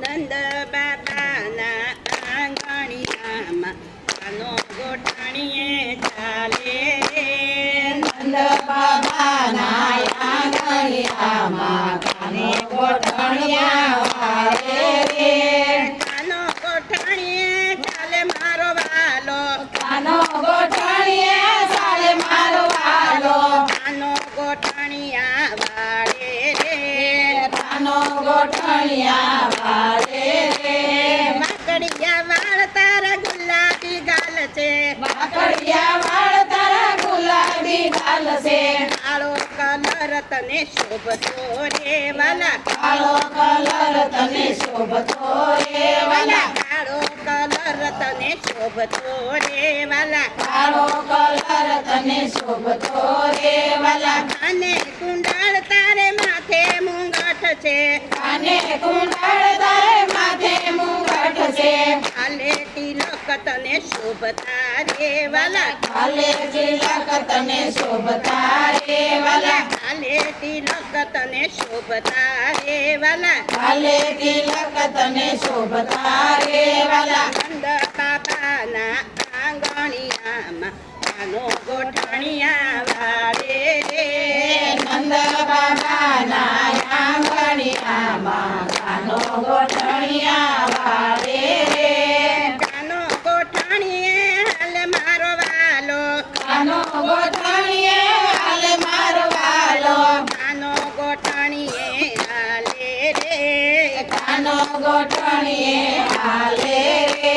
નંદ બાબાના આંગણિયામાં કાનો ગોઠણીએ ચાલે નંદ બાબાના આંગણિયામાં કાનો ગોઠણિયા વાળે રે કાનો ગોઠણીએ ચાલે મારો વાલો કાનો ગોઠણીએ ચાલે મારો વાલો કાનો ગોઠણિયા વાળે રે કાનો ગોઠણિયા વાળે રે વાકડિયા વાળ તારા ગુલાબી ગાલ છે વાકડિયા વાળ તારા ગુલાબી ગાલ છે કાળો કલર તને શોભતો રે વાલા કાળો કલર તને શોભતો રે વાલા કાળો કલર તને શોભતો રે વાલા કાળો કલર તને શોભતો રે વાલા અને કુંડાળ તારે માથે મુંગઠ છે કાને કુંડળ તારે માથે મુંગટ છે હાલે તિલક તને શોભતા રે વાલા કાલે તિલક તને શોભતા રે વાલા હાલે તિલક તને શોભતા રે વાલા કાલે તિલક તને શોભતા રે વાલા નંદ બાબાના આંગણિયામાં કાનો ગોઠણિયા વાળે રે નંદ બાબાના આંગણિયામાં કાનો ગોઠણિયા વાળે રે કાનો ગોઠણીએ હાલે મારો વાલો કાનો ગોઠણીએ હાલે મારો વાલો કાનો ગોઠણીએ હાલે રે કાનો ગોઠણીએ હાલે રે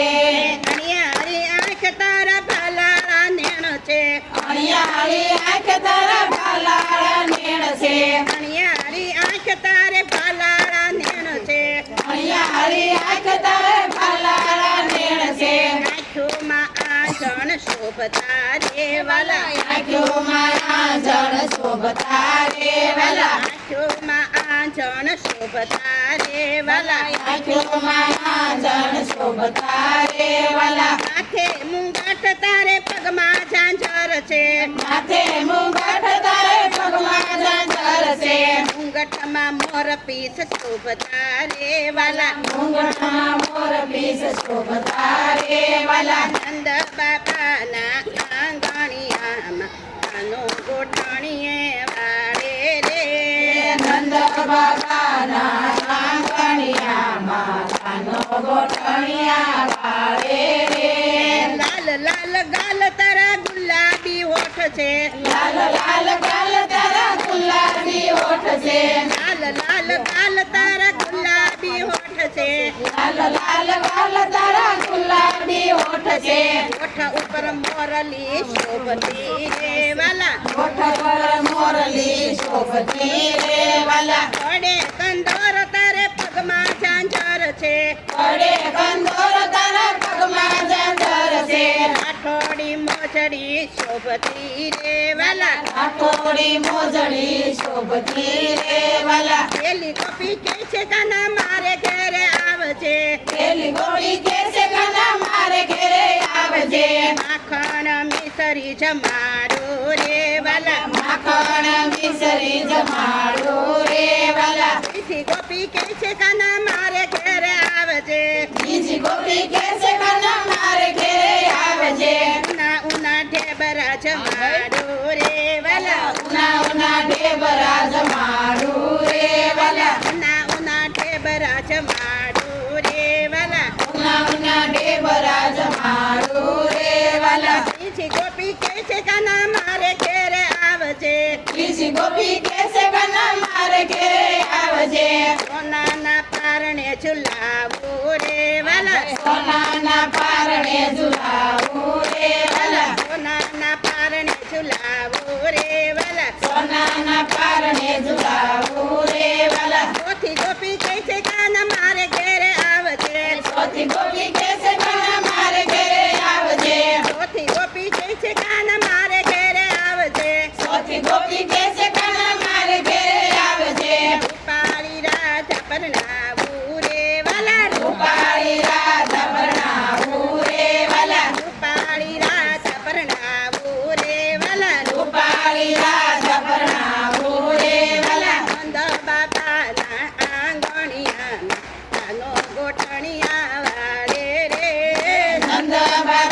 અણિયારી આંખ તારા ભાલાળા નેણ છે અણિયાળી આંખ તારા ભાલાળા નેણ છે અણિયારી આંખ તારે ભાલાળા નેણ છે અણિયાળી આંખ તારે ભાલાળા નેણ છે આંખોમાં આંજણ શોભતા રે વાલા આંખોમાં આંજણ શોભતા રે વાલા આંખોમાં આંજણ શોભતા રે વાલા આંખોમાં આંજણ શોભતા રે વાલા માથે મુંગટ તારે પગમાં ઝાંઝર છે માથે મુંગટ તારે પગમાં ઝાંઝર છે મુંગટમાં મોર પીસ શોભતા રે વાલા મુંગટમાં મોર પીસ શોભતા રે વાલા નંદ બાબાના આંગણિયામાં કાનો ગોઠણીએ વાળે રે નંદ બાબાના આંગણિયામાં કાનો ગોઠણિયા વાળે રે લાલ લાલ ગાલ તારા ગુલાબી હોઠ છે લાલ લાલ ગાલ તારા ગુલાબી હોઠ છે લાલ લાલ ગાલ તારા ગુલાબી હોઠ છે લાલ લાલ ગાલ તારા ગુલાબી હોઠ છે હોઠ ઉપર મોરલી શોભતી રે વાલા હોઠ પર મોરલી શોભતી રે વાલા વડે કંદોર તારે પગમાં ઝાંઝર છે પડે કંદોર તારા પગમાં ઝાંઝર છે આઠોડી મોજડી શોભતી રે વાલા આઠોડી મોજડી શોભતી રે વાલા પેલી ગોપી કે છે કાના મારે ઘેરે આવજે પેલી ગોપી કે છે કાના મારે ઘેરે આવજે માખણ મિસરી જમાડો રે વાલા માખણ મિસરી જમાડો રે વાલા બીજી ગોપી કે છે કાના મારે ઘેરે આવજે બીજી ગોપી કે છે કાના મારે ઘેરે આવજે ઉના ઉના ઢેબરા જમાડો રે વાલા ઉના ઉના ઢેબરા જમાડું રે વાલા ઉના ઉના ઢેબરા જમાડો રે વાલા ઉના ઉના ઢેબરા જમાડું રે વાલા બીજી ગોપી કે છે કાના મારે ઘેરે આવજે બીજી ગોપી કે છે કાના મારે ઘેરે આવજે સોનાના પારણે ઝુલાવો રે વાલા સોનાના પારણે ઝુલાવું રે વાલા સોનાના પારણે ઝુલાવો રે વાલા સોનાના પારણે ઝુલાવું રે વાલા ચોથી ગોપી કે છે કાના મારે ઘેરે આવજે ચોથી ગોપી કે છે કાના મારે ઘેરે આવજે ચોથી ગોપી કે છે કાના મારે ઘેરે આવજે ચોથી ગોપી કે છે કાના મારે ઘેરે આવજે રૂપાળી રાધા પરણાવું રે વાલા રૂપાળી રાધા પરણાવું રે વાલા રૂપાળી રાધા પરણાવું રે વાલા રૂપાળી રાધા પરણાવું રે વાલા નંદ બાબાના આંગણિયામાં નંદબાનો ગોઠણિયા વાળે રે નંદબાઈ